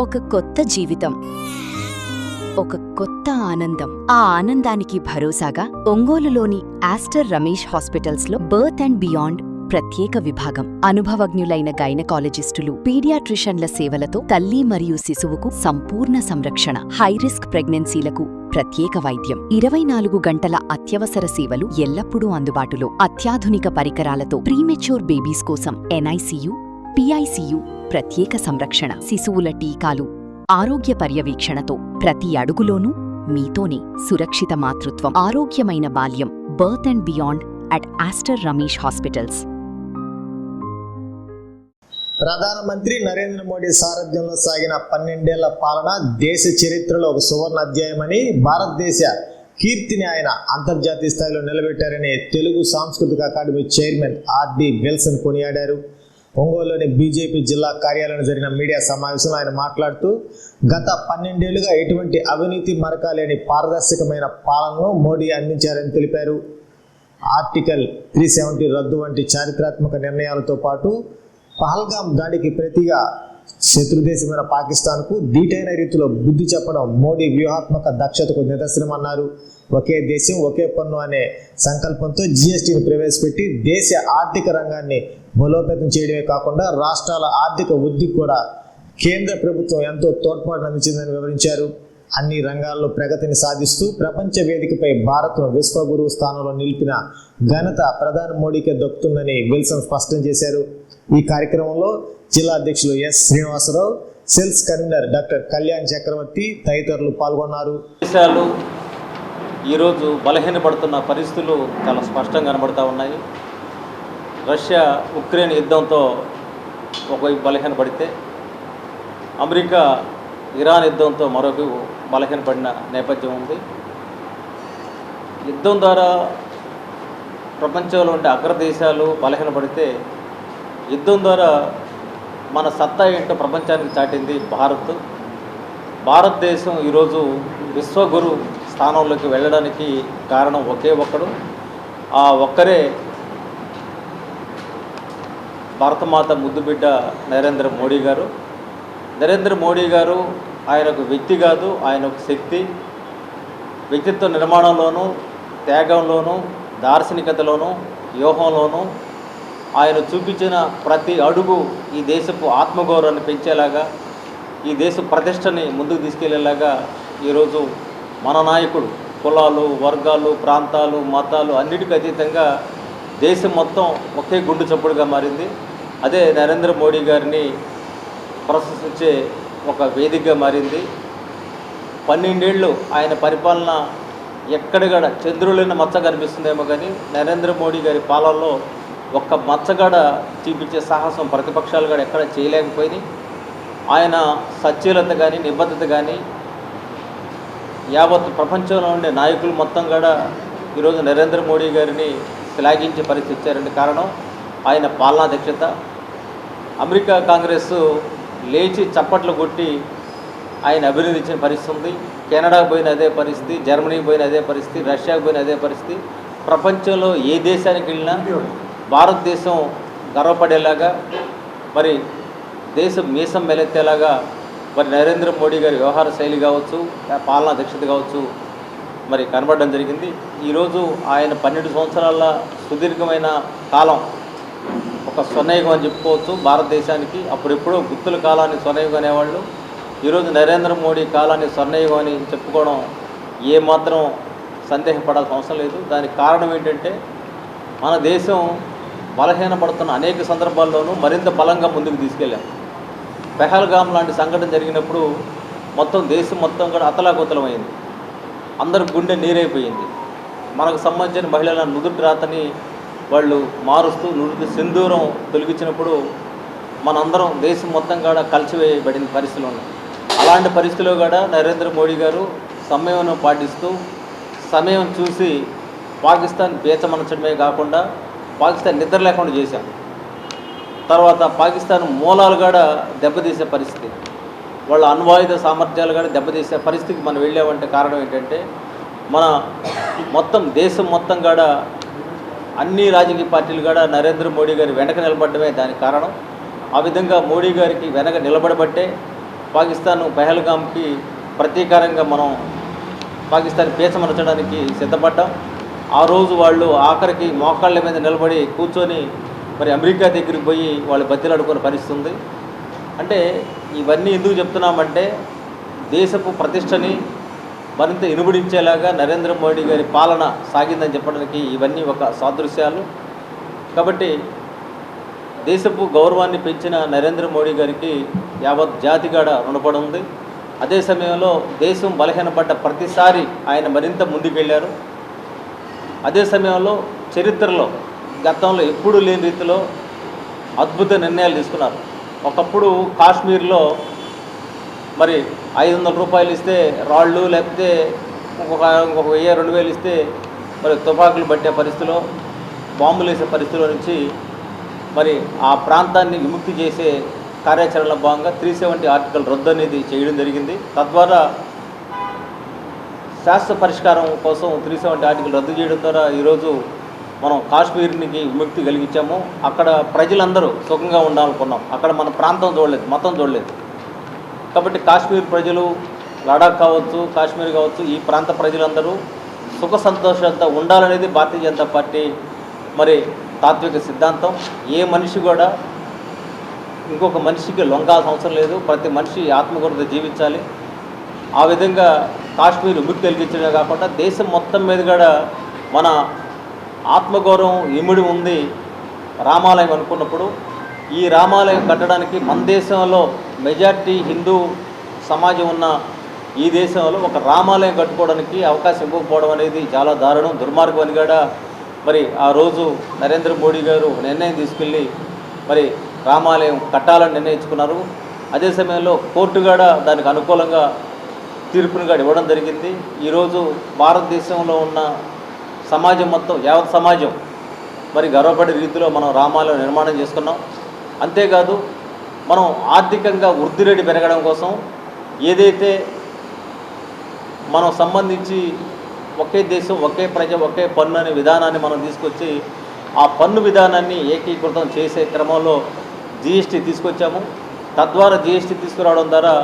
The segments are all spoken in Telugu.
ఒక కొత్త జీవితం, ఒక కొత్త ఆనందం. ఆ ఆనందానికి భరోసాగా ఒంగోలులోని ఆస్టర్ రమేష్ హాస్పిటల్స్లో బర్త్ అండ్ బియాండ్ ప్రత్యేక విభాగం. అనుభవజ్ఞులైన గైనకాలజిస్టులు, పీడియాట్రిషన్ల సేవలతో తల్లి మరియు శిశువుకు సంపూర్ణ సంరక్షణ. హైరిస్క్ ప్రెగ్నెన్సీలకు ప్రత్యేక వైద్యం. 24 గంటల అత్యవసర సేవలు ఎల్లప్పుడూ అందుబాటులో. అత్యాధునిక పరికరాలతో ప్రీమెచ్యూర్ బేబీస్ కోసం ఎన్ఐసియు, పిఐసియు ప్రత్యేక సంరక్షణ. శిశువుల టీకాలు, ఆరోగ్య పర్యవేక్షణతో ప్రతి అడుగులోనూ మీతోనే సురక్షిత మాతృత్వం, ఆరోగ్యమైన బాల్యం. Birth and beyond at Aster Ramesh hospitals. ప్రధానమంత్రి నరేంద్ర మోడీ సారథ్యంలో సాగిన 12 ఏళ్ల పాలన దేశ చరిత్రలో ఒక సువర్ణ అధ్యాయమని, భారతదేశ కీర్తిని ఆయన అంతర్జాతీయ స్థాయిలో నిలబెట్టారని తెలుగు సాంస్కృతిక అకాడమీ చైర్మన్ ఆర్డి విల్సన్ కొనియాడారు. ఒంగోలులోని బీజేపీ జిల్లా కార్యాలయంలో జరిగిన మీడియా సమావేశంలో ఆయన మాట్లాడుతూ, గత 12 ఏళ్లుగా ఎటువంటి అవినీతి మరకలేని పారదర్శకమైన పాలనను మోడీ అందించారని తెలిపారు. ఆర్టికల్ 370 రద్దు వంటి చారిత్రాత్మక నిర్ణయాలతో పాటు పహల్గాం దాడికి ప్రతిగా శత్రుదేశమైన పాకిస్తాన్కు దీటైన రీతిలో బుద్ధి చెప్పడం మోడీ వ్యూహాత్మక దక్షతకు నిదర్శనమన్నారు. ఒకే దేశం ఒకే పన్ను అనే సంకల్పంతో జీఎస్టీని ప్రవేశపెట్టి దేశ ఆర్థిక రంగాన్ని బలోపేతం చేయడమే కాకుండా రాష్ట్రాల ఆర్థిక వృద్ధికి కూడా కేంద్ర ప్రభుత్వం ఎంతో తోడ్పాటు అందించిందని వివరించారు. అన్ని రంగాల్లో ప్రగతిని సాధిస్తూ ప్రపంచ వేదికపై భారత్ను విశ్వగురువు స్థానంలో నిలిపిన ఘనత ప్రధాని మోడీకే దక్కుతుందని విల్సన్ స్పష్టం చేశారు. ఈ కార్యక్రమంలో జిల్లా అధ్యక్షులు S Srinivasarao, cells convenor doctor Kalyan Chakravarthi తదితరులు పాల్గొన్నారు. దేశాలు ఈరోజు బలహీనపడుతున్న పరిస్థితులు చాలా స్పష్టంగా కనబడుతూ ఉన్నాయి. రష్యా ఉక్రెయిన్ యుద్ధంతో ఒకవైపు బలహీనపడితే, అమెరికా ఇరాన్ యుద్ధంతో మరొక బలహీనపడిన నేపథ్యం ఉంది. యుద్ధం ద్వారా ప్రపంచంలో ఉండే అగ్రదేశాలు బలహీనపడితే, యుద్ధం ద్వారా మన సత్తా ఏంటో ప్రపంచానికి చాటింది భారతదేశం ఈరోజు విశ్వగురు స్థానంలోకి వెళ్ళడానికి కారణం ఒకే ఒక్కడు. ఆ ఒక్కరే భారతమాత ముద్దుబిడ్డ నరేంద్ర మోడీ గారు. నరేంద్ర మోడీ గారు ఆయన ఒక వ్యక్తి కాదు, ఆయన ఒక శక్తి. వ్యక్తిత్వ నిర్మాణంలోనూ, త్యాగంలోనూ, దార్శనికతలోనూ, వ్యూహంలోనూ ఆయన చూపించిన ప్రతి అడుగు ఈ దేశపు ఆత్మగౌరవాన్ని పెంచేలాగా, ఈ దేశ ప్రతిష్టని ముందుకు తీసుకెళ్లేలాగా ఈరోజు మన నాయకుడు కులాలు, వర్గాలు, ప్రాంతాలు, మతాలు అన్నిటికీ అతీతంగా దేశం మొత్తం ఒకే గుండు చప్పుడుగా మారింది. అదే నరేంద్ర మోడీ గారిని ప్రశంసించే ఒక వేదికగా మారింది. 12 ఏళ్ళు ఆయన పరిపాలన ఎక్కడిగడ చంద్రులైన మచ్చ కనిపిస్తుందేమో కానీ నరేంద్ర మోడీ గారి పాలనలో ఒక్క మచ్చగడ చూపించే సాహసం ప్రతిపక్షాలు కూడా ఎక్కడ చేయలేకపోయినాయి. ఆయన సచ్ఛీలత కానీ, నిబద్ధత కానీ యావత్ ప్రపంచంలో ఉండే నాయకులు మొత్తం కూడా ఈరోజు నరేంద్ర మోడీ గారిని శ్లాఘించే పరిస్థితి ఇచ్చారంటే కారణం ఆయన పాలనా దక్షత. అమెరికా కాంగ్రెస్ లేచి చప్పట్లు కొట్టి ఆయన అభినందించిన పరిస్థితి ఉంది. కెనడాకు పోయిన అదే పరిస్థితి, జర్మనీకి పోయిన అదే పరిస్థితి, రష్యాకు పోయిన అదే పరిస్థితి. ప్రపంచంలో ఏ దేశానికి వెళ్ళినా భారతదేశం గర్వపడేలాగా, మరి దేశం మీసం మెలెత్తేలాగా మరి నరేంద్ర మోడీ గారి వ్యవహార శైలి కావచ్చు, పాలనా దక్షత కావచ్చు మరి కనబడడం జరిగింది. ఈరోజు ఆయన 12 సంవత్సరాల సుదీర్ఘమైన కాలం ఒక స్వర్ణయుగం అని చెప్పుకోవచ్చు భారతదేశానికి. అప్పుడెప్పుడో గుర్తుల కాలాన్ని స్వర్ణయుగం అనేవాళ్ళు. ఈరోజు నరేంద్ర మోడీ కాలాన్ని స్వర్ణయుగం అని చెప్పుకోవడం ఏమాత్రం సందేహపడాల్సిన అవసరం లేదు. దానికి కారణం ఏంటంటే, మన దేశం బలహీనపడుతున్న అనేక సందర్భాల్లోనూ మరింత బలంగా ముందుకు తీసుకెళ్ళాం. పెహల్గాం లాంటి సంఘటన జరిగినప్పుడు మొత్తం దేశం మొత్తం కూడా అతలాకుతలమైంది. అందరు గుండె నీరైపోయింది. మనకు సంబంధించిన మహిళల నుదుటి రాతని వాళ్ళు మారుస్తూ నుదుటి సింధూరం తొలగించినప్పుడు మనందరం దేశం మొత్తం కూడా కలిసివేయబడిన పరిస్థితులు ఉన్నాయి. అలాంటి పరిస్థితుల్లో కూడా నరేంద్ర మోడీ గారు సమయం పాటిస్తూ, సమయం చూసి పాకిస్తాన్ బేచమనచడమే కాకుండా పాకిస్తాన్ నిద్ర లేకుండా చేశాం. తర్వాత పాకిస్తాన్ మూలాలు కూడా దెబ్బతీసే పరిస్థితి, వాళ్ళ అణ్వాయుధ సామర్థ్యాలు కూడా దెబ్బతీసే పరిస్థితికి మనం వెళ్ళామంటే కారణం ఏంటంటే, మన మొత్తం దేశం మొత్తం కూడా అన్ని రాజకీయ పార్టీలు కూడా నరేంద్ర మోడీ గారి వెనక నిలబడమే దానికి కారణం. ఆ విధంగా మోడీ గారికి వెనక నిలబడబట్టే పాకిస్తాన్ పెహల్గామ్కి ప్రతీకారంగా మనం పాకిస్తాన్ పేచమరచడానికి సిద్ధపడ్డాం. ఆ రోజు వాళ్ళు ఆఖరికి మోకాళ్ళ మీద నిలబడి కూర్చొని మరి అమెరికా దగ్గరికి పోయి వాళ్ళు బతిలాడుకునే పరిస్థితి ఉంది. అంటే ఇవన్నీ ఎందుకు చెప్తున్నామంటే దేశపు ప్రతిష్టని మరింత ఇనుబడించేలాగా నరేంద్ర మోడీ గారి పాలన సాగిందని చెప్పడానికి ఇవన్నీ ఒక సాదృశ్యాలు. కాబట్టి దేశపు గౌరవాన్ని పెంచిన నరేంద్ర మోడీ గారికి యావత్ జాతిగాడ రుణపడి ఉంది. అదే సమయంలో దేశం బలహీనపడ్డ ప్రతిసారి ఆయన మరింత ముందుకెళ్ళారు. అదే సమయంలో చరిత్రలో గతంలో ఎప్పుడూ లేని రీతిలో అద్భుత నిర్ణయాలు తీసుకున్నారు. ఒకప్పుడు కాశ్మీర్లో మరి 500 రూపాయలు ఇస్తే రాళ్ళు, లేకపోతే ఇంకొక 1000-2000 ఇస్తే మరి తుపాకులు పట్టే పరిస్థితిలో, బాంబులు వేసే పరిస్థితిలో నుంచి మరి ఆ ప్రాంతాన్ని విముక్తి చేసే కార్యాచరణలో భాగంగా 370 ఆర్టికల్ రద్దు అనేది చేయడం జరిగింది. తద్వారా శాశ్వత పరిష్కారం కోసం 370 ఆర్టికల్ రద్దు చేయడం ద్వారా ఈరోజు మనం కాశ్మీర్నికి విముక్తి కలిగించాము. అక్కడ ప్రజలందరూ సుఖంగా ఉండాలనుకున్నాం. అక్కడ మన ప్రాంతం చూడలేదు, మతం చూడలేదు. కాబట్టి కాశ్మీర్ ప్రజలు, లడాక్ కావచ్చు, కాశ్మీర్ కావచ్చు, ఈ ప్రాంత ప్రజలందరూ సుఖ సంతోషాలతో ఉండాలనేది భారతీయ జనతా పార్టీ మరి తాత్విక సిద్ధాంతం. ఏ మనిషి కూడా ఇంకొక మనిషికి లొంగాల్సిన అవసరం లేదు. ప్రతి మనిషి ఆత్మగౌరవంతో జీవించాలి. ఆ విధంగా కాశ్మీర్ విముక్తి కలిగించడమే కాకుండా దేశం మొత్తం మీద కూడా మన ఆత్మగౌరవం ఇమిడి ఉంది. రామాలయం అనుకున్నప్పుడు ఈ రామాలయం కట్టడానికి మన దేశంలో మెజార్టీ హిందూ సమాజం ఉన్న ఈ దేశంలో ఒక రామాలయం కట్టుకోవడానికి అవకాశం ఇవ్వకపోవడం అనేది చాలా దారుణం, దుర్మార్గం అని కూడా మరి ఆ రోజు నరేంద్ర మోడీ గారు నిర్ణయం తీసుకెళ్ళి మరి రామాలయం కట్టాలని నిర్ణయించుకున్నారు. అదే సమయంలో కోర్టు కూడా దానికి అనుకూలంగా తీర్పును కూడా ఇవ్వడం జరిగింది. ఈరోజు భారతదేశంలో ఉన్న సమాజం మొత్తం, యావత్ సమాజం మరి గర్వపడే రీతిలో మనం రామాలయం నిర్మాణం చేసుకున్నాం. అంతేకాదు మనం ఆర్థికంగా వృద్ధి రేటు పెరగడం కోసం ఏదైతే మనం సంబంధించి ఒకే దేశం, ఒకే ప్రజ, ఒకే పన్ను అనే విధానాన్ని మనం తీసుకొచ్చి ఆ పన్ను విధానాన్ని ఏకీకృతం చేసే క్రమంలో జిఎస్టీ తీసుకొచ్చాము. తద్వారా జిఎస్టీ తీసుకురావడం ద్వారా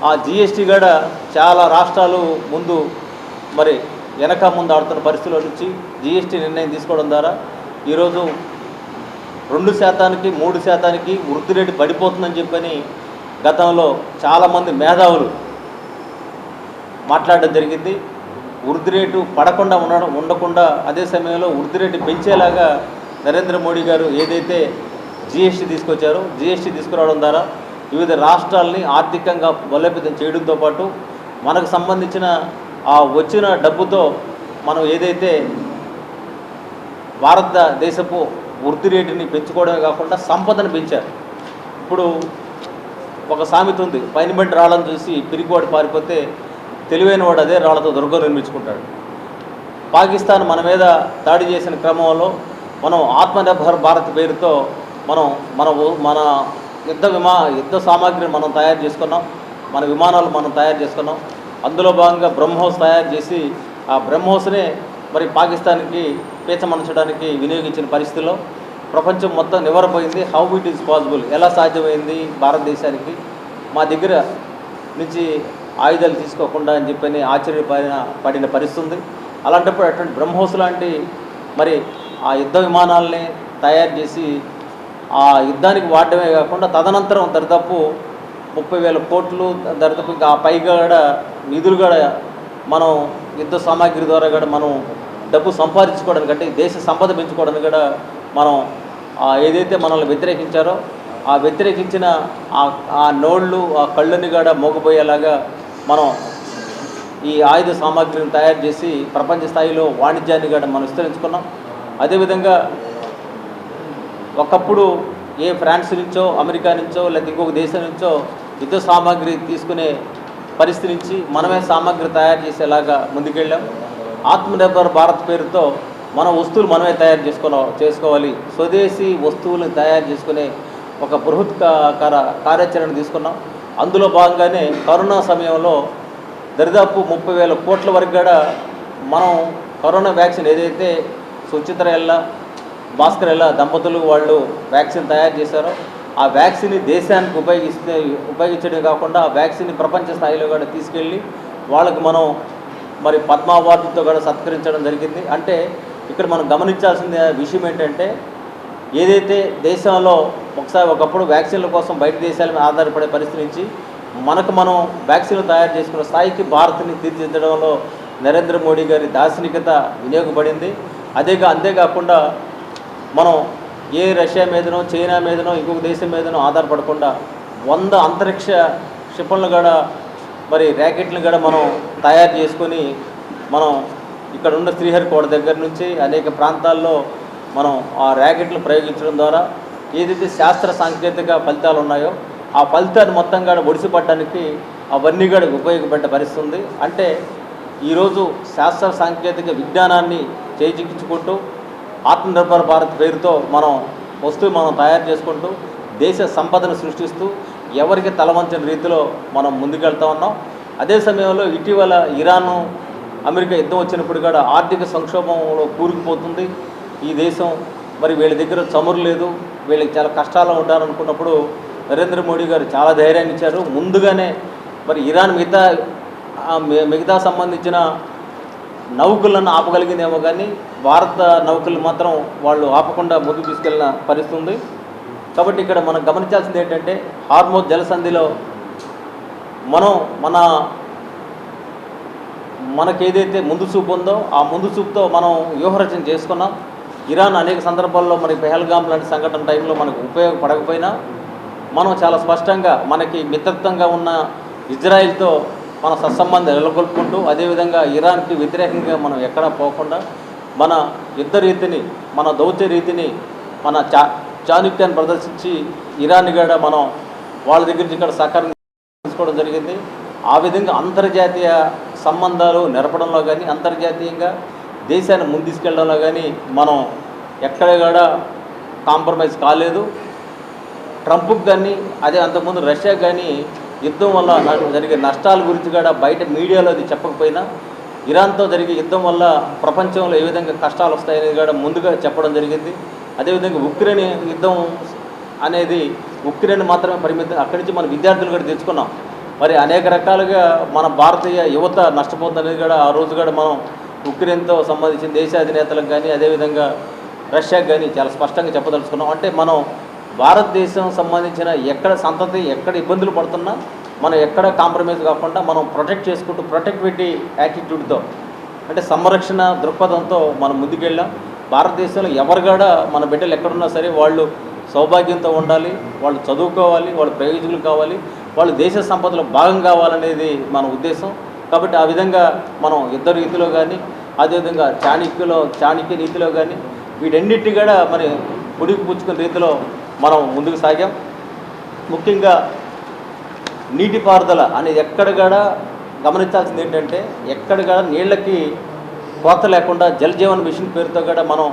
ఆ జిఎస్టీ కూడా చాలా రాష్ట్రాలు ముందు మరి వెనక ముందు ఆడుతున్న పరిస్థితుల నుంచి జిఎస్టీ నిర్ణయం తీసుకోవడం ద్వారా ఈరోజు 2%, 3% వృద్ధి రేటు పడిపోతుందని చెప్పని గతంలో చాలామంది మేధావులు మాట్లాడడం జరిగింది. వృద్ధి రేటు పడకుండా ఉండకుండా అదే సమయంలో వృద్ధి రేటు పెంచేలాగా నరేంద్ర మోడీ గారు ఏదైతే జిఎస్టీ తీసుకొచ్చారో, జిఎస్టీ తీసుకురావడం ద్వారా వివిధ రాష్ట్రాలని ఆర్థికంగా బలోపేతం చేయడంతో పాటు మనకు సంబంధించిన ఆ వచ్చిన డబ్బుతో మనం ఏదైతే భారతదేశపు వృద్ధి రేటుని పెంచుకోవడమే కాకుండా సంపదను పెంచారు. ఇప్పుడు ఒక సామెత ఉంది, పైన బట్టి రాళ్ళను చూసి పిరికివాడు పారిపోతే తెలివైన వాడు అదే రాళ్లతో దుర్గం నిర్మించుకుంటాడు. పాకిస్తాన్ మన మీద దాడి చేసిన క్రమంలో మనం ఆత్మనిర్భర్ భారత్ పేరుతో మన యుద్ధ సామాగ్రిని మనం తయారు చేసుకున్నాం. మన విమానాలు మనం తయారు చేసుకున్నాం. అందులో భాగంగా బ్రహ్మోస్ తయారు చేసి ఆ బ్రహ్మోస్నే మరి పాకిస్తాన్కి పేచమనచడానికి వినియోగించిన పరిస్థితిలో ప్రపంచం మొత్తం నివరపోయింది. హౌ ఇట్ ఈజ్ పాసిబుల్, ఎలా సాధ్యమైంది భారతదేశానికి మా దగ్గర నుంచి ఆయుధాలు తీసుకోకుండా అని చెప్పని ఆశ్చర్యపడిన పరిస్థితి ఉంది. అలాంటప్పుడు అటువంటి బ్రహ్మోస్ లాంటి మరి ఆ యుద్ధ విమానాలని తయారు చేసి ఆ యుద్ధానికి వాడటమే కాకుండా తదనంతరం దరిదాపు 30,000 కోట్లు దరిదాపు ఇంకా ఆ పైగా కూడా నిధులు కూడా మనం యుద్ధ సామాగ్రి ద్వారా కూడా మనం డబ్బు సంపాదించుకోవడానికి, అంటే దేశ సంపద పెంచుకోవడానికి కూడా మనం ఏదైతే మనల్ని వ్యతిరేకించారో ఆ వ్యతిరేకించిన ఆ నోళ్ళు, ఆ కళ్ళని కూడా మోగపోయేలాగా మనం ఈ ఆయుధ సామాగ్రిని తయారు చేసి ప్రపంచ స్థాయిలో వాణిజ్యాన్ని కూడా మనం విస్తరించుకున్నాం. అదేవిధంగా ఒకప్పుడు ఏ ఫ్రాన్స్ నుంచో, అమెరికా నుంచో, లేదా ఇంకొక దేశం నుంచో యుద్ధ సామాగ్రి తీసుకునే పరిస్థితి నుంచి మనమే సామాగ్రి తయారు చేసేలాగా ముందుకెళ్ళాం. ఆత్మనిర్భర్ భారత్ పేరుతో మన వస్తువులు మనమే తయారు చేసుకోవాలి, స్వదేశీ వస్తువులను తయారు చేసుకునే ఒక బృహత్కార కార్యాచరణ తీసుకున్నాం. అందులో భాగంగానే కరోనా సమయంలో దరిదాపు 30,000 కోట్ల వరకు కూడా మనం కరోనా వ్యాక్సిన్ ఏదైతే సుచిత్ర ఎల్ల, భాస్కర్ ఎల్ల దంపతులు వాళ్ళు వ్యాక్సిన్ తయారు చేశారో ఆ వ్యాక్సిన్ దేశానికి ఉపయోగించడమే కాకుండా ఆ వ్యాక్సిన్ ప్రపంచ స్థాయిలో కూడా తీసుకెళ్ళి వాళ్ళకి మనం మరి పద్మ అవార్డుతో కూడా సత్కరించడం జరిగింది. అంటే ఇక్కడ మనం గమనించాల్సిన విషయం ఏంటంటే, ఏదైతే దేశంలో ఒకప్పుడు వ్యాక్సిన్ల కోసం బయట దేశాల మీద ఆధారపడే పరిస్థితి నుంచి మనం వ్యాక్సిన్లు తయారు చేసుకున్న స్థాయికి భారత్ని తీర్చిదిద్దడంలో నరేంద్ర మోడీ గారి దార్శనికత వినియోగపడింది. అంతేకాకుండా మనం ఏ రష్యా మీదనో చైనా మీదనో ఇంకొక దేశం మీదనో ఆధారపడకుండా 100 అంతరిక్ష క్షిపణులు కూడా మరి ర్యాకెట్లను కూడా మనం తయారు చేసుకొని మనం ఇక్కడ ఉన్న శ్రీహరికోట దగ్గర నుంచి అనేక ప్రాంతాల్లో మనం ఆ ర్యాకెట్లు ప్రయోగించడం ద్వారా ఏదైతే శాస్త్ర సాంకేతిక ఫలితాలు ఉన్నాయో ఆ ఫలితాన్ని మొత్తం కూడా ఒడిసిపట్టడానికి అవన్నీ కూడా ఉపయోగపడ్డ పరిస్థితి ఉంది. అంటే ఈరోజు శాస్త్ర సాంకేతిక విజ్ఞానాన్ని చేజిక్కించుకుంటూ ఆత్మనిర్భర్ భారత్ పేరుతో మనం తయారు చేసుకుంటూ దేశ సంపదను సృష్టిస్తూ ఎవరికి తలవంచని రీతిలో మనం ముందుకెళ్తా ఉన్నాం. అదే సమయంలో ఇటీవల ఇరాన్ అమెరికా యుద్ధం వచ్చినప్పుడు కూడా ఆర్థిక సంక్షోభంలో కూరుకుపోతుంది ఈ దేశం. మరి వీళ్ళ దగ్గర చమురు లేదు, వీళ్ళకి చాలా కష్టాలు ఉంటారనుకున్నప్పుడు నరేంద్ర మోడీ గారు చాలా ధైర్యాన్ని ఇచ్చారు. ముందుగానే మరి ఇరాన్ మిగతా సంబంధించిన నౌకలను ఆపగలిగిందేమో కానీ భారత నౌకలు మాత్రం వాళ్ళు ఆపకుండా ముందుకు తీసుకెళ్ళిన పరిస్థితి ఉంది. కాబట్టి ఇక్కడ మనం గమనించాల్సింది ఏంటంటే, హార్మోజ్ జలసంధిలో మనకేదైతే ముందు చూపు ఉందో ఆ ముందు చూపుతో మనం వ్యూహరచన చేసుకున్నాం. ఇరాన్ అనేక సందర్భాల్లో మరి పెహల్గాం లాంటి సంఘటన టైంలో మనకు ఉపయోగపడకపోయినా మనం చాలా స్పష్టంగా మనకి మిత్రత్వంగా ఉన్న ఇజ్రాయిల్తో మన సత్సంబంధం నెలకొల్పుకుంటూ, అదేవిధంగా ఇరాన్కి వ్యతిరేకంగా మనం ఎక్కడా పోకుండా మన యుద్ధ రీతిని, మన దౌత్య రీతిని, మన చాణుక్యాన్ని ప్రదర్శించి ఇరాన్ కూడా మనం వాళ్ళ దగ్గర నుంచి ఇక్కడ సహకారం తీసుకోవడం జరిగింది. ఆ విధంగా అంతర్జాతీయ సంబంధాలు నెరపడంలో కానీ, అంతర్జాతీయంగా దేశాన్ని ముందు తీసుకెళ్లడంలో కానీ మనం ఎక్కడ కూడా కాంప్రమైజ్ కాలేదు. ట్రంప్కి కానీ అంతకుముందు రష్యాకి కానీ యుద్ధం వల్ల జరిగే నష్టాల గురించి కూడా బయట మీడియాలో అది చెప్పకపోయినా ఇరాన్తో జరిగే యుద్ధం వల్ల ప్రపంచంలో ఏ విధంగా కష్టాలు వస్తాయనేది కూడా ముందుగా చెప్పడం జరిగింది. అదేవిధంగా ఉక్రెయిన్ యుద్ధం అనేది ఉక్రెయిన్ మాత్రమే పరిమితం, అక్కడి నుంచి మన విద్యార్థులు కూడా తెచ్చుకున్నాం. మరి అనేక రకాలుగా మన భారతీయ యువత నష్టపోతుందనేది కూడా ఆ రోజు కూడా మనం ఉక్రెయిన్తో సంబంధించిన దేశాధినేతలకు కానీ అదేవిధంగా రష్యాకి కానీ చాలా స్పష్టంగా చెప్పదలుచుకున్నాం. అంటే మనం భారతదేశం సంబంధించిన ఎక్కడ ఇబ్బందులు పడుతున్నా మనం ఎక్కడ కాంప్రమైజ్ కాకుండా మనం ప్రొటెక్టివిటీ యాటిట్యూడ్తో, అంటే సంరక్షణ దృక్పథంతో మనం ముందుకెళ్ళాం. భారతదేశంలో ఎవరు కూడా మన బిడ్డలు ఎక్కడున్నా సరే వాళ్ళు సౌభాగ్యంతో ఉండాలి, వాళ్ళు చదువుకోవాలి, వాళ్ళు ప్రయోజకులు కావాలి, వాళ్ళు దేశ సంపదలో భాగం కావాలనేది మన ఉద్దేశం. కాబట్టి ఆ విధంగా మనం యుద్ధ రీతిలో కానీ అదేవిధంగా చాణక్య నీతిలో కానీ వీటన్నిటిని కూడా మరి పుడికి పుచ్చుకునే రీతిలో మనం ముందుకు సాగాం. ముఖ్యంగా నీటిపారుదల అనేది ఎక్కడ కూడా గమనించాల్సింది ఏంటంటే, ఎక్కడ కూడా నీళ్ళకి కోత లేకుండా జల్ జీవన్ మిషన్ పేరుతో కూడా మనం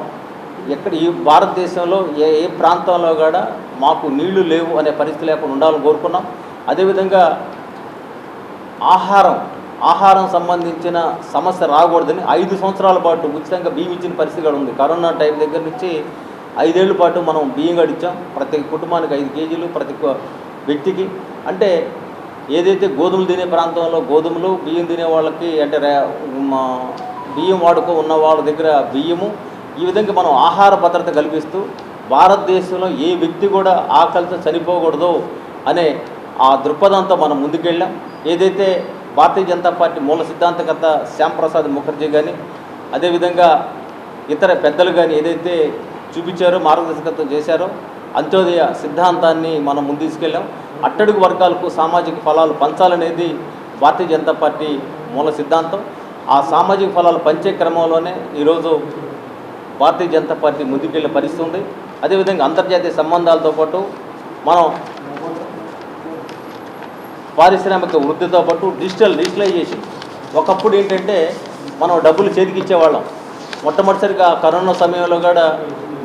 ఈ భారతదేశంలో ఏ ప్రాంతంలో కూడా మాకు నీళ్లు లేవు అనే పరిస్థితి లేకుండా ఉండాలని కోరుకున్నాం. అదేవిధంగా ఆహారం సంబంధించిన సమస్య రాకూడదని 5 సంవత్సరాల పాటు ఉచితంగా బియ్యం ఇచ్చిన పరిస్థితి కూడా ఉంది. కరోనా టైం దగ్గర నుంచి 5 ఏళ్ల పాటు మనం బియ్యం గడిచాం. ప్రతి కుటుంబానికి 5 కేజీలు ప్రతి వ్యక్తికి. అంటే ఏదైతే గోధుమలు తినే ప్రాంతంలో గోధుమలు, బియ్యం తినే వాళ్ళకి అంటే బియ్యం ఉన్న వాళ్ళ దగ్గర బియ్యము, ఈ విధంగా మనం ఆహార భద్రత కల్పిస్తూ భారతదేశంలో ఏ వ్యక్తి కూడా ఆకలితో చనిపోకూడదు అనే ఆ దృక్పథంతో మనం ముందుకెళ్ళాం. ఏదైతే భారతీయ జనతా పార్టీ మూల సిద్ధాంతకర్త శ్యాంప్రసాద్ ముఖర్జీ కానీ అదేవిధంగా ఇతర పెద్దలు కానీ ఏదైతే చూపించారో, మార్గదర్శకత్వం చేశారో, అంత్యోదయ సిద్ధాంతాన్ని మనం ముందు తీసుకెళ్ళాం. అట్టడుగు వర్గాలకు సామాజిక ఫలాలు పంచాలనేది భారతీయ జనతా పార్టీ మూల సిద్ధాంతం. ఆ సామాజిక ఫలాలు పంచే క్రమంలోనే ఈరోజు భారతీయ జనతా పార్టీ ముందుకెళ్ళే పరిస్థితి ఉంది. అదేవిధంగా అంతర్జాతీయ సంబంధాలతో పాటు మనం పారిశ్రామిక వృద్ధితో పాటు డిజిటలైజేషన్. ఒకప్పుడు ఏంటంటే మనం డబ్బులు చేతికి ఇచ్చేవాళ్ళం. మొట్టమొదటిసారిగా కరోనా సమయంలో కూడా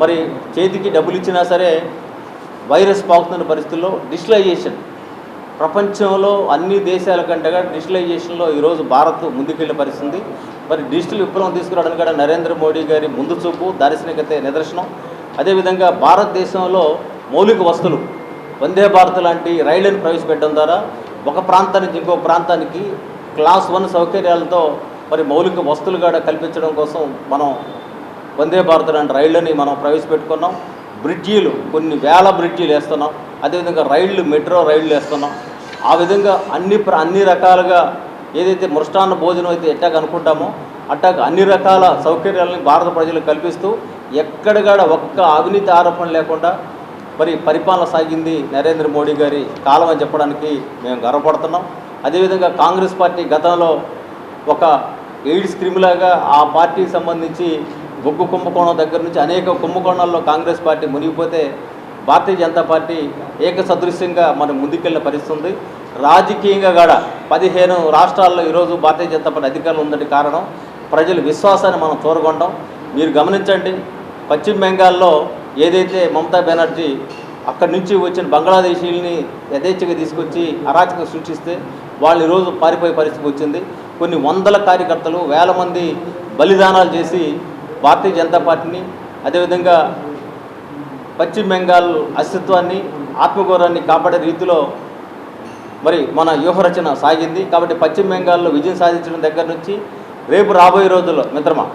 మరి చేతికి డబ్బులు ఇచ్చినా సరే వైరస్ పాకుతున్న పరిస్థితుల్లో డిజిటలైజేషన్ ప్రపంచంలో అన్ని దేశాల కంటే కూడా డిజిటలైజేషన్లో ఈరోజు భారత్ ముందుకెళ్ళే పరిస్థితి. మరి డిజిటల్ విప్లవం తీసుకురావడానికి కూడా నరేంద్ర మోడీ గారి ముందు చూపు, దార్శనికతే నిదర్శనం. అదేవిధంగా భారతదేశంలో మౌలిక వస్తువులు వందే భారత్ లాంటి రైళ్లను ప్రవేశపెట్టడం ద్వారా ఒక ప్రాంతం నుంచి ఇంకో ప్రాంతానికి క్లాస్ 1 సౌకర్యాలతో మరి మౌలిక వస్తువులు కూడా కల్పించడం కోసం మనం వందే భారత్ లాంటి రైళ్ళని మనం ప్రవేశపెట్టుకున్నాం. బ్రిడ్జీలు కొన్ని వేల బ్రిడ్జీలు వేస్తున్నాం. అదేవిధంగా రైళ్ళు, మెట్రో రైళ్ళు వేస్తున్నాం. ఆ విధంగా అన్ని రకాలుగా ఏదైతే మృష్టాన్న భోజనం అయితే ఎట్టాగ అనుకుంటామో అట్టాగ అన్ని రకాల సౌకర్యాలని భారత ప్రజలకు కల్పిస్తూ ఎక్కడగాడ ఒక్క అవినీతి ఆరోపణ లేకుండా మరి పరిపాలన సాగింది నరేంద్ర మోడీ గారి కాలం అని చెప్పడానికి మేము గర్వపడుతున్నాం. అదేవిధంగా కాంగ్రెస్ పార్టీ గతంలో ఒక ఎయిడ్స్ క్రిమిలాగా ఆ పార్టీకి సంబంధించి బొగ్గు కుంభకోణం దగ్గర నుంచి అనేక కుంభకోణాల్లో కాంగ్రెస్ పార్టీ మునిగిపోతే భారతీయ జనతా పార్టీ ఏకసదృశ్యంగా మనం ముందుకెళ్ళిన పరిస్థితి ఉంది. రాజకీయంగా కూడా 15 రాష్ట్రాల్లో ఈరోజు భారతీయ జనతా పార్టీ అధికారులు ఉందంటే కారణం ప్రజల విశ్వాసాన్ని మనం చూరగొంటాం. మీరు గమనించండి, పశ్చిమ బెంగాల్లో ఏదైతే మమతా బెనర్జీ అక్కడి నుంచి వచ్చిన బంగ్లాదేశీల్ని యథేచ్ఛగా తీసుకొచ్చి అరాచకం సృష్టిస్తే వాళ్ళు ఈరోజు పారిపోయే పరిస్థితి వచ్చింది. కొన్ని వందల కార్యకర్తలు, వేల మంది బలిదానాలు చేసి భారతీయ జనతా పార్టీని, అదేవిధంగా పశ్చిమ బెంగాల్ అస్తిత్వాన్ని, ఆత్మగౌరవాన్ని కాపాడే రీతిలో మరి మన వ్యూహరచన సాగింది. కాబట్టి పశ్చిమ బెంగాల్లో విజయం సాధించడం దగ్గర నుంచి రేపు రాబోయే రోజుల్లో మిత్రమా,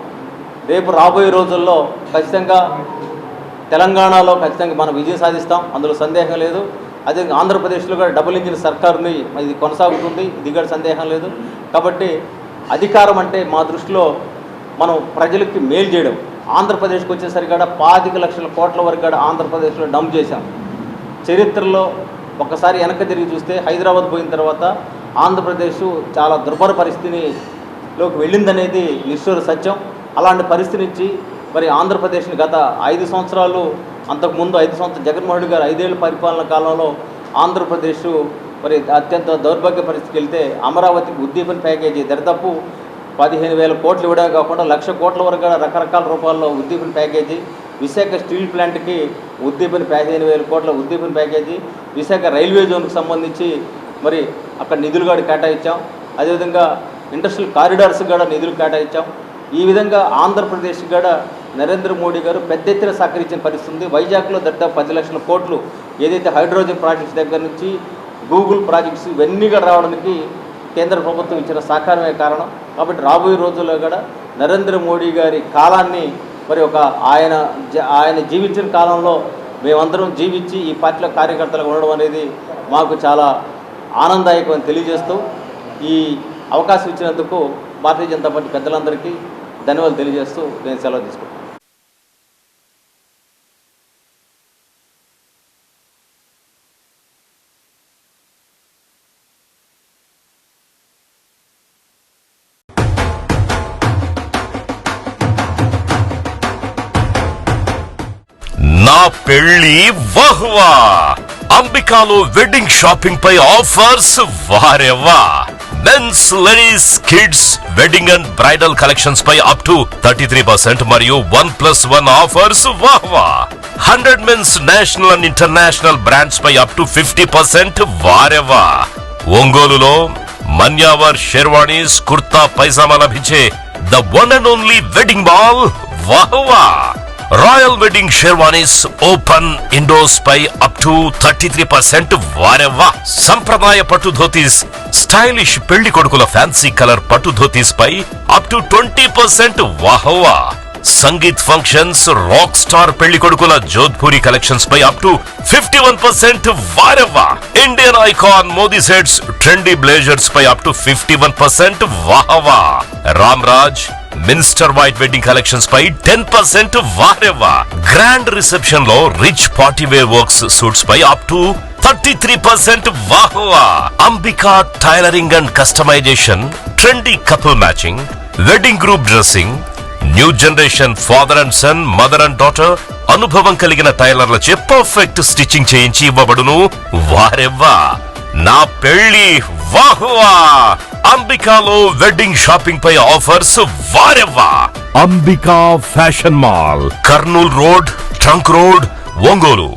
రేపు రాబోయే రోజుల్లో ఖచ్చితంగా తెలంగాణలో ఖచ్చితంగా మనం విజయం సాధిస్తాం, అందులో సందేహం లేదు. అదే ఆంధ్రప్రదేశ్లో కూడా డబుల్ ఇంజిన్ సర్కారుని ఇది కొనసాగుతుంది, ఇది కూడా సందేహం లేదు. కాబట్టి అధికారం అంటే మా దృష్టిలో మనం ప్రజలకి మేలు చేయడం. ఆంధ్రప్రదేశ్కి వచ్చేసరికి కూడా 25 లక్షల కోట్ల వరకు కూడా ఆంధ్రప్రదేశ్లో డంప్ చేశాం. చరిత్రలో ఒకసారి వెనక్కి తిరిగి చూస్తే హైదరాబాద్ పోయిన తర్వాత ఆంధ్రప్రదేశ్ చాలా దుర్భర పరిస్థితిలోకి వెళ్ళిందనేది నిష్ఠూర సత్యం. అలాంటి పరిస్థితి నుంచి మరి ఆంధ్రప్రదేశ్ని గత 5 సంవత్సరాలు, అంతకుముందు 5 సంవత్సరాలు జగన్మోహన్ రెడ్డి గారు 5 ఏళ్ల పరిపాలన కాలంలో ఆంధ్రప్రదేశ్ మరి అత్యంత దౌర్భాగ్య పరిస్థితికి వెళ్తే అమరావతికి ఉద్దీపన ప్యాకేజీ దరిదాపు 15,000 కోట్లు ఇవ్వడమే కాకుండా 1,00,000 కోట్ల వరకు రకరకాల రూపాల్లో ఉద్దీపన ప్యాకేజీ, విశాఖ స్టీల్ ప్లాంట్కి ఉద్దీపన 15,000 కోట్ల ఉద్దీపన ప్యాకేజీ, విశాఖ రైల్వే జోన్కి సంబంధించి మరి అక్కడ నిధులు కూడా కేటాయించాం. అదేవిధంగా ఇండస్ట్రియల్ కారిడార్స్ కూడా నిధులు కేటాయించాం. ఈ విధంగా ఆంధ్రప్రదేశ్ కూడా నరేంద్ర మోడీ గారు పెద్ద ఎత్తున సహకరించిన పరిస్థితి ఉంది. వైజాగ్లో దాదాపు 10 లక్షల కోట్లు ఏదైతే హైడ్రోజన్ ప్రాజెక్ట్స్ దగ్గర నుంచి గూగుల్ ప్రాజెక్ట్స్ ఇవన్నీ కూడా రావడానికి కేంద్ర ప్రభుత్వం ఇచ్చిన సహకారమే కారణం. కాబట్టి రాబోయే రోజుల్లో కూడా నరేంద్ర మోడీ గారి కాలాన్ని మరి ఒక ఆయన జీవించిన కాలంలో మేమందరం జీవించి ఈ పార్టీలో కార్యకర్తలుగా ఉండడం అనేది మాకు చాలా ఆనందదాయకం అని తెలియజేస్తూ ఈ అవకాశం ఇచ్చినందుకు భారతీయ జనతా పార్టీ పెద్దలందరికీ ధన్యవాదాలు తెలియజేస్తూ నేను సెలవు తీసుకుంటాను. నా పెళ్లి వహ్వా అంబికాలో వెడ్డింగ్ షాపింగ్ పై ఆఫర్స్ వారెవ్వా. Men's, ladies, kids wedding and bridal collections పై అప్ టు 33% మరియు 1+1 ఆఫర్స్ వాహ్వా. 100 men's national and international brands పై అప్ టు 50% వారెవ్వా. ఒంగోలులో మన్యావర్ షెర్వాణీస్, కుర్తా పైజామా లభించే the one and only wedding mall వాహ్వా. Royal wedding sherwanis open indoors పై అప్ టు 33% వారెవ్వా. సంప్రదాయ పట్టు ధోతీస్, స్టైలిష్ పెళ్లి కొడుకుల ఫ్యాన్సీ కలర్ పట్టు ధోతీస్ పై అప్ టు 20% వాహ్వా. సంగీత్ ఫంక్షన్స్, రాక్ స్టార్ పెళ్లి కొడుకుల జోధ్పూరి కలెక్షన్స్ పై అప్ టు 51% వారెవ్వా. Indian icon Modi sets, trendy blazers పై అప్ టు 51% వాహ్వా. Ram Raj minister white wedding collections పై 10% వారెవ్వా. గ్రాండ్ రిసెప్షన్ లో rich party wear works suits పై అప్ టు 33% వాహ్వా. Ambika tailoring and customisation, trendy couple matching, wedding group dressing, new generation father and son, mother and daughter అనుభవం కలిగిన టైలర్లచే పర్ఫెక్ట్ స్టిచ్చింగ్ చేయించి ఇవ్వబడును వారెవ్వా. నా పెళ్లి వాహ్వా. అంబికాలో వెడ్డింగ్ షాపింగ్ పై ఆఫర్స్ వారెవ్వా. Ambika fashion mall, Kurnool road, trunk road, Ongole.